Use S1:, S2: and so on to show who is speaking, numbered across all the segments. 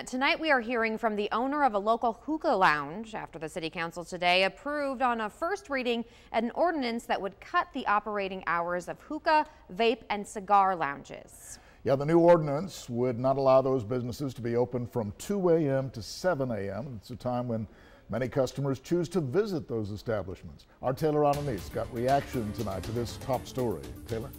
S1: Tonight we are hearing from the owner of a local hookah lounge after the City Council today approved on a first reading an ordinance that would cut the operating hours of hookah, vape and cigar lounges.
S2: Yeah, the new ordinance would not allow those businesses to be open from 2 a.m. to 7 a.m. It's a time when many customers choose to visit those establishments. Our Taylor Anani's got reaction tonight to this top story. Taylor?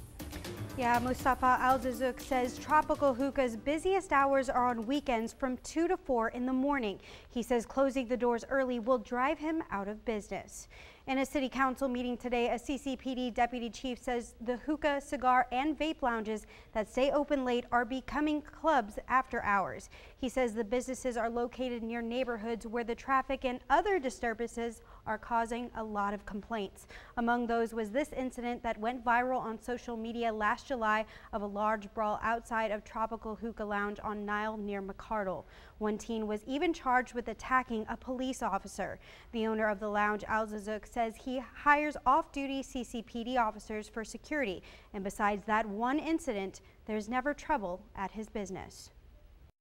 S3: Yeah, Mustafa Al-Zazouk says Tropical Hookah's busiest hours are on weekends from 2 to 4 in the morning. He says closing the doors early will drive him out of business. In a City Council meeting today, a CCPD deputy chief says the hookah, cigar and vape lounges that stay open late are becoming clubs after hours. He says the businesses are located near neighborhoods where the traffic and other disturbances are causing a lot of complaints. Among those was this incident that went viral on social media last July of a large brawl outside of Tropical Hookah Lounge on Nile near McCardle. One teen was even charged with attacking a police officer. The owner of the lounge, Al-Zazouk, says he hires off-duty CCPD officers for security, and besides that one incident, there's never trouble at his business.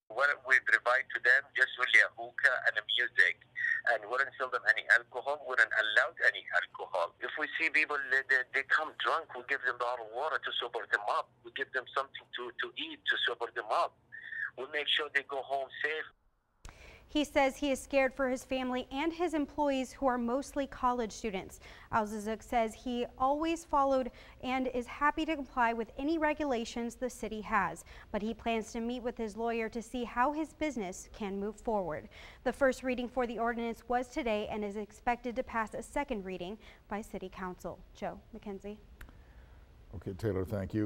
S4: What we provide to them just only a hookah and a music, and wouldn't sell them any alcohol, wouldn't allow any alcohol. If we see people, they come drunk, we give them a bottle of water to sober them up. We give them something to eat to sober them up. We make sure they go home safe.
S3: He says he is scared for his family and his employees, who are mostly college students. Al-Zazouk says he always followed and is happy to comply with any regulations the city has, but he plans to meet with his lawyer to see how his business can move forward. The first reading for the ordinance was today and is expected to pass a second reading by City Council. Joe McKenzie.
S2: Okay, Taylor, thank you.